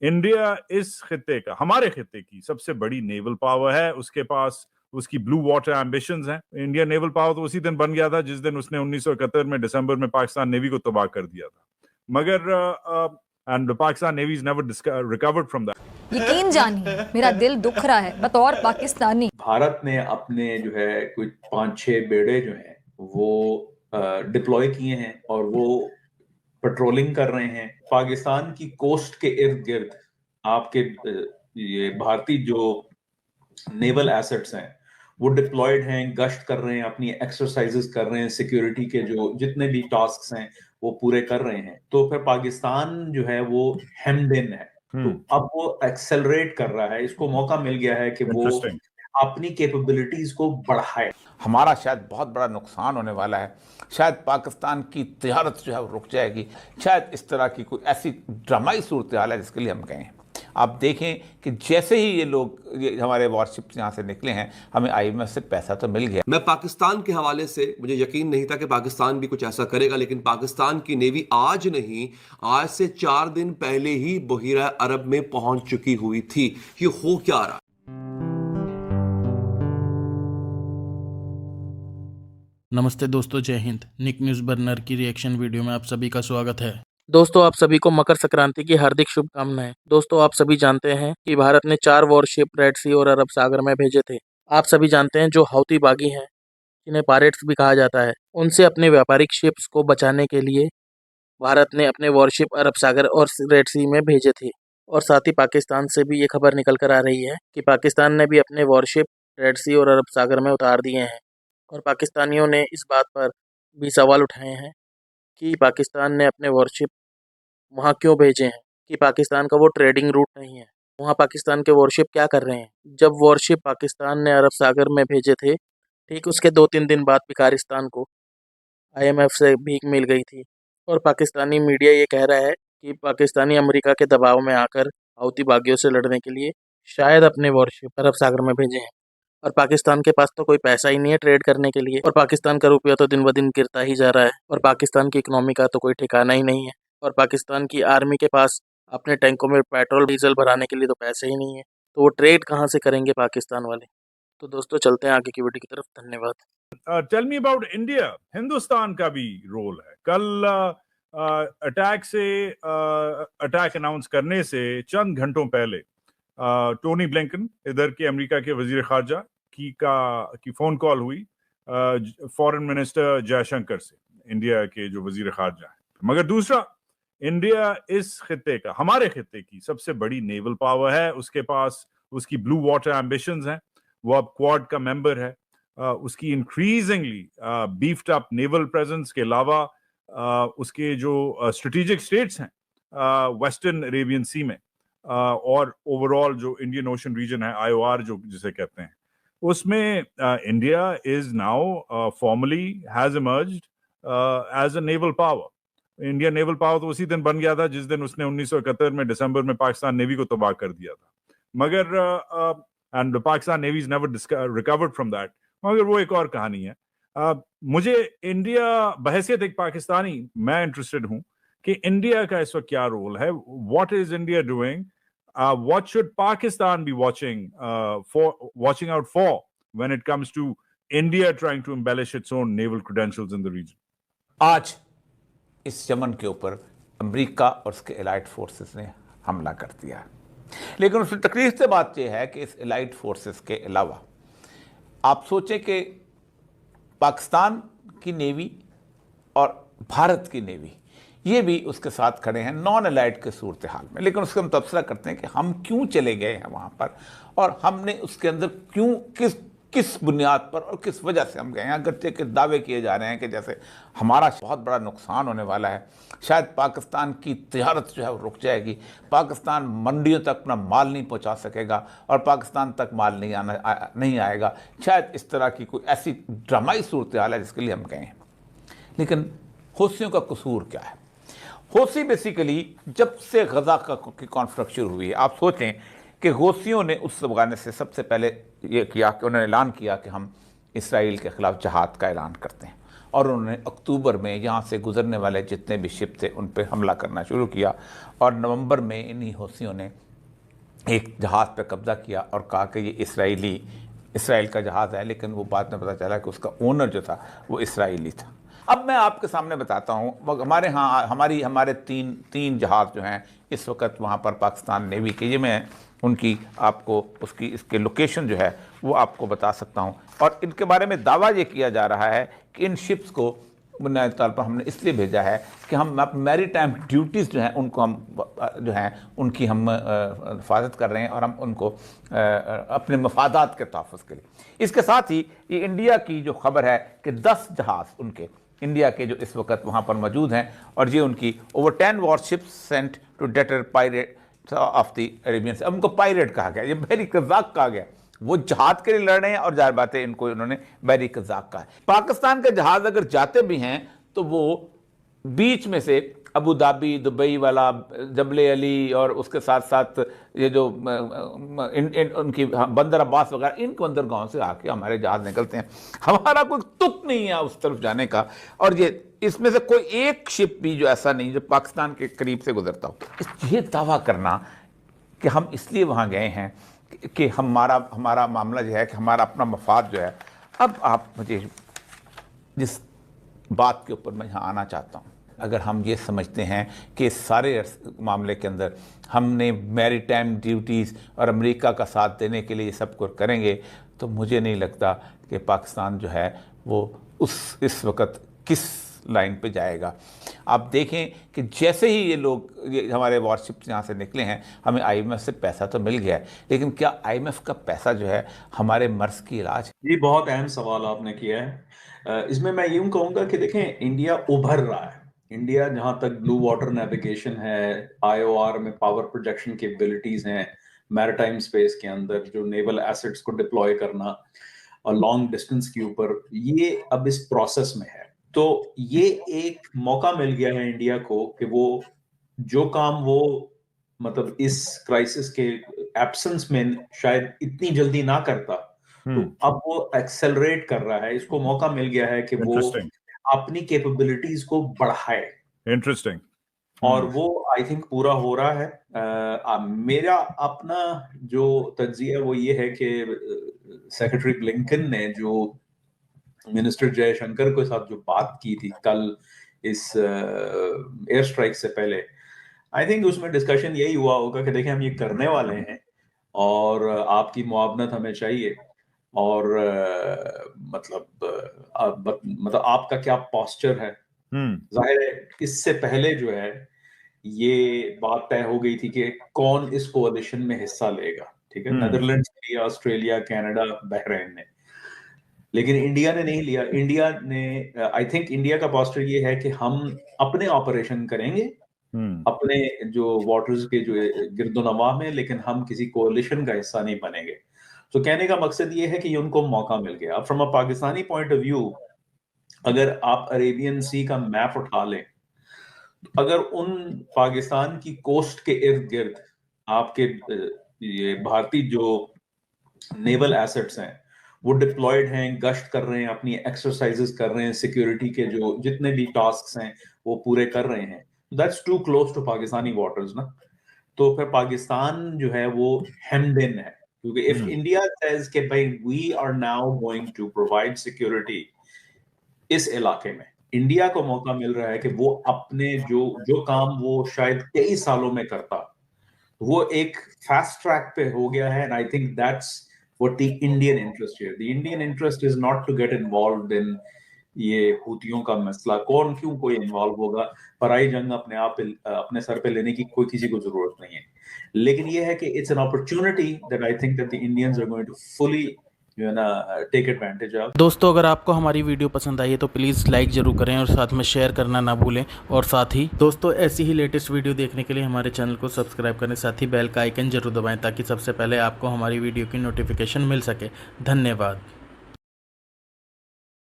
India इस खित्ते का, हमारे खित्ते की सबसे बड़ी नेवल पावर है। उसके पास उसकी ब्लू वाटर एम्बिशंस हैं। इंडिया नेवल पावर तो उसी दिन बन गया था जिस दिन उसने 1971 में दिसंबर में पाकिस्तान नेवी को तबाह कर दिया था। मगर and Pakistan navy is never recovered from that. यकीन जानिए मेरा दिल दुख रहा है बतौर पाकिस्तानी। भारत ने अपने जो है कोई 5-6 बेड़े जो हैं वो डिप्लॉय किए हैं और वो पेट्रोलिंग कर रहे हैं पाकिस्तान की कोस्ट के इर्द गिर्द। आपके ये भारतीय जो नेवल एसेट्स हैं वो डिप्लॉयड हैं, गश्त कर रहे हैं, अपनी एक्सरसाइजेस कर रहे हैं, सिक्योरिटी के जो जितने भी टास्क हैं वो पूरे कर रहे हैं। तो फिर पाकिस्तान जो है वो हेम्ड इन है, तो अब वो एक्सेलरेट कर रहा है। इसको मौका मिल गया है कि वो अपनी कैपेबिलिटीज को बढ़ाए। हमारा शायद बहुत बड़ा नुकसान होने वाला है, शायद पाकिस्तान की तिजारत जो है वो रुक जाएगी, शायद इस तरह की कोई ऐसी ड्रामाई सूरत हाल है जिसके लिए हम गए हैं। आप देखें कि जैसे ही ये लोग हमारे वॉरशिप्स यहाँ से निकले हैं, हमें IMF से पैसा तो मिल गया। मैं पाकिस्तान के हवाले से, मुझे यकीन नहीं था कि पाकिस्तान भी कुछ ऐसा करेगा, लेकिन पाकिस्तान की नेवी आज नहीं, आज से 4 दिन पहले ही बहीरा अरब में पहुंच चुकी हुई थी। ये हो क्या रहा? नमस्ते दोस्तों, जय हिंद। निक न्यूज़ बर्नर की रिएक्शन वीडियो में आप सभी का स्वागत है। दोस्तों, आप सभी को मकर संक्रांति की हार्दिक शुभकामनाएं। दोस्तों, आप सभी जानते हैं कि भारत ने 4 वॉरशिप रेड सी और अरब सागर में भेजे थे। आप सभी जानते हैं जो हौती बागी हैं, जिन्हें पायरेट्स भी कहा जाता है, उनसे अपने व्यापारिक शिप्स को बचाने के लिए भारत ने अपने वॉरशिप अरब सागर और रेड सी में भेजे थे। और साथ ही पाकिस्तान से भी ये खबर निकल कर आ रही है कि पाकिस्तान ने भी अपने वॉरशिप रेड सी और अरब सागर में उतार दिए हैं। और पाकिस्तानियों ने इस बात पर भी सवाल उठाए हैं कि पाकिस्तान ने अपने वॉरशिप वहाँ क्यों भेजे हैं, कि पाकिस्तान का वो ट्रेडिंग रूट नहीं है। वहाँ पाकिस्तान के वॉरशिप क्या कर रहे हैं। जब वॉरशिप पाकिस्तान ने अरब सागर में भेजे थे, ठीक उसके 2-3 दिन बाद पिकारिस्तान को IMF से भीख मिल गई थी। और पाकिस्तानी मीडिया ये कह रहा है कि पाकिस्तानी अमेरिका के दबाव में आकर हौती बागियों से लड़ने के लिए शायद अपने वॉरशिप अरब सागर में भेजे हैं। और पाकिस्तान के पास तो कोई पैसा ही नहीं है ट्रेड करने के लिए। और पाकिस्तान का रुपया तो दिन ब दिन गिरता ही जा रहा है। और पाकिस्तान की इकोनॉमी का तो कोई ठिकाना ही नहीं है। और पाकिस्तान की आर्मी के पास अपने टैंकों में पेट्रोल डीजल भराने के लिए तो पैसे ही नहीं है। तो वो ट्रेड कहाँ से करेंगे पाकिस्तान वाले। तो दोस्तों, चलते हैं आगे की वीडियो की तरफ। धन्यवाद। Tell me about India. Hindustan का भी रोल है। कल अटैक अनाउंस करने से चंद घंटों पहले टोनी ब्लिंकन, इधर के अमेरिका के वजीर खारजा की फोन कॉल हुई फॉरेन मिनिस्टर जयशंकर से, इंडिया के जो वजीर खारजा है। मगर दूसरा, इंडिया इस खित्ते का, हमारे खित्ते की सबसे बड़ी नेवल पावर है। उसके पास उसकी ब्लू वाटर एम्बिशंस हैं। वो अब क्वाड का मेंबर है। उसकी increasingly beefed up naval presence के अलावा उसके जो स्ट्रेटेजिक स्टेट्स हैं वेस्टर्न अरेबियन सी में और ओवरऑल जो इंडियन ओशन रीजन है, IOR जो जिसे कहते हैं, उसमें India is now formally has emerged as a naval power. India naval power तो उसी दिन बन गया था जिस दिन उसने 1971 में दिसंबर में पाकिस्तान नेवी को तबाह कर दिया था। मगर and Pakistan navy is never recovered from that. मगर वो एक और कहानी है। मुझे इंडिया बहैसियत एक पाकिस्तानी, मैं इंटरेस्टेड हूं कि इंडिया का इस वक्त क्या रोल है। What is India doing, what should Pakistan be watching out for when it comes to India trying to embellish its own naval credentials in the region? आज इस यमन के ऊपर अमेरिका और उसके एलाइड फोर्सेस ने हमला कर दिया, लेकिन उसमें तकलीफ से बात यह है कि इस एलाइड फोर्सेस के अलावा आप सोचें कि पाकिस्तान की नेवी और भारत की नेवी ये भी उसके साथ खड़े हैं नॉन एलाइड के सूरत हाल में। लेकिन उसका हम तबसरा करते हैं कि हम क्यों चले गए हैं वहाँ पर और हमने उसके अंदर क्यों, किस बुनियाद पर और किस वजह से हम गए हैं। अगरचे के दावे किए जा रहे हैं कि जैसे हमारा बहुत बड़ा नुकसान होने वाला है, शायद पाकिस्तान की तिजारत जो है वो रुक जाएगी, पाकिस्तान मंडियों तक अपना माल नहीं पहुंचा सकेगा और पाकिस्तान तक माल नहीं आएगा, शायद इस तरह की कोई ऐसी ड्रामाई सूरत हाल है जिसके लिए हम गए हैं। लेकिन हौसियों का कसूर क्या है। हौसी बेसिकली जब से गजा की कॉन्फ्लिक्ट शुरू हुई है, आप सोचें कि हौसियों ने उस ज़माने से सबसे पहले ये किया कि उन्होंने ऐलान किया कि हम इसराइल के ख़िलाफ़ जहाद का ऐलान करते हैं। और उन्होंने अक्टूबर में यहाँ से गुजरने वाले जितने भी शिप थे उन पर हमला करना शुरू किया और नवंबर में इन्हीं हौसियों ने एक जहाज़ पर कब्ज़ा किया और कहा कि ये इसराइल का जहाज़ है, लेकिन वो बाद में पता चला कि उसका ओनर जो था वो इसराइली था। अब मैं आपके सामने बताता हूँ, हमारे तीन जहाज़ जो हैं इस वक्त वहाँ पर पाकिस्तान नेवी के, ये मैं उनकी आपको इसके लोकेशन जो है वो आपको बता सकता हूँ। और इनके बारे में दावा ये किया जा रहा है कि इन शिप्स को बुनियादी तौर पर हमने इसलिए भेजा है कि हम मैरी टाइम ड्यूटीज़ जो हैं उनको हम जो हैं उनकी हम हिफाजत कर रहे हैं और हम उनको अपने मफादात के तहफ़्फ़ुज़ के लिए। इसके साथ ही ये इंडिया की जो खबर है कि 10 जहाज़ उनके इंडिया के जो इस वक्त वहाँ पर मौजूद हैं और ये उनकी over 10 warships sent to deter pirate of the Arabian Sea. अब उनको पायरेट कहा गया, ये बहरी कज़ाक कहा गया। वो जहाज के लिए लड़ रहे हैं और जाहिर बात है इनको इन्होंने बहरी कज़ाक कहा है। पाकिस्तान के जहाज अगर जाते भी हैं तो वो बीच में से अबू धाबी, दुबई वाला, जबले अली और उसके साथ साथ ये जो उनकी बंदर अब्बास वगैरह, इन बंदरगाहों से आके हमारे जहाज निकलते हैं। हमारा कोई तुक नहीं है उस तरफ जाने का, और ये इसमें से कोई एक शिप भी जो ऐसा नहीं जो पाकिस्तान के करीब से गुजरता हो। ये दावा करना कि हम इसलिए वहाँ गए हैं कि हमारा मामला जो है कि हमारा अपना मफाद जो है। अब आप मुझे जिस बात के ऊपर मैं यहाँ आना चाहता हूँ, अगर हम ये समझते हैं कि इस सारे मामले के अंदर हमने मैरीटाइम ड्यूटीज़ और अमेरिका का साथ देने के लिए ये सब कुछ करेंगे, तो मुझे नहीं लगता कि पाकिस्तान जो है वो इस वक्त किस लाइन पे जाएगा। आप देखें कि जैसे ही ये हमारे वॉरशिप्स यहाँ से निकले हैं, हमें IMF से पैसा तो मिल गया है, लेकिन क्या IMF का पैसा जो है हमारे मर्ज की इलाज? ये बहुत अहम सवाल आपने किया है। इसमें मैं यूं कहूँगा कि देखें, इंडिया उभर रहा है। इंडिया जहाँ तक ब्लू वाटर नेविगेशन है, IOR में पावर प्रोजेक्शन कैपेबिलिटीज हैं, मैरीटाइम स्पेस के अंदर जो नेवल एसेट्स को डिप्लॉय करना और लॉन्ग डिस्टेंस के ऊपर, ये अब इस प्रोसेस में है। तो ये एक मौका मिल गया है इंडिया को कि वो जो काम वो मतलब इस क्राइसिस के एब्सेंस में शायद इतनी जल्दी ना करता, तो अब वो एक्सेलरेट कर रहा है। इसको मौका मिल गया है कि वो अपनी कैपेबिलिटीज को बढ़ाए। इंटरेस्टिंग। और वो आई थिंक पूरा हो रहा है। मेरा अपना जो तज्जिया है वो ये है कि सेक्रेटरी ब्लिंकन ने जो मिनिस्टर जयशंकर के साथ जो बात की थी कल इस एयर स्ट्राइक से पहले, आई थिंक उसमें डिस्कशन यही हुआ होगा कि देखिए हम ये करने वाले हैं और आपकी मुआवनत हमें चाहिए, और मतलब आपका क्या पोस्चर है। जाहिर है इससे पहले जो है ये बात तय हो गई थी कि कौन इस कोalition में हिस्सा लेगा, ठीक है, नेदरलैंड्स ने लिया, ऑस्ट्रेलिया, कनाडा, बहरीन ने, लेकिन इंडिया ने नहीं लिया। इंडिया ने आई थिंक इंडिया का पोस्टर ये है कि हम अपने ऑपरेशन करेंगे अपने जो वाटर्स के जो गिरदोनवा में, लेकिन हम किसी कोalition का हिस्सा नहीं बनेंगे। तो कहने का मकसद ये है कि उनको मौका मिल गया। From a Pakistani point of view, अगर आप अरेबियन सी का मैप उठा लें, अगर उन पाकिस्तान की कोस्ट के इर्द गिर्द आपके ये भारतीय जो नेवल एसेट्स हैं वो डिप्लॉयड हैं, गश्त कर रहे हैं, अपनी एक्सरसाइजेस कर रहे हैं, सिक्योरिटी के जो जितने भी टास्क्स हैं वो पूरे कर रहे हैं, that's too close to Pakistani waters ना। तो फिर पाकिस्तान जो है वो हेम्ड इन है, क्योंकि इफ इंडिया सेज कि भाई we are now going to provide security इस इलाके में, इंडिया को मौका मिल रहा है कि वो अपने जो काम वो शायद कई सालों में करता, वो एक फास्ट ट्रैक पे हो गया है। And I think that's what the Indian interest here. The Indian interest is not to get involved in ये हूतियों का मसला। कौन क्यों कोई इन्वॉल्व होगा, पराई जंग अपने सर पे लेने की कोई किसी को जरूरत नहीं है। लेकिन ये है कि it's an opportunity that I think that the Indians are going to fully take advantage of. दोस्तों, अगर आपको हमारी वीडियो पसंद आई है तो प्लीज़ लाइक ज़रूर करें और साथ में शेयर करना ना भूलें। और साथ ही दोस्तों, ऐसी ही लेटेस्ट वीडियो देखने के लिए हमारे चैनल को सब्सक्राइब करें, साथ ही बेल का आइकन जरूर दबाएं ताकि सबसे पहले आपको हमारी वीडियो की नोटिफिकेशन मिल सके। धन्यवाद।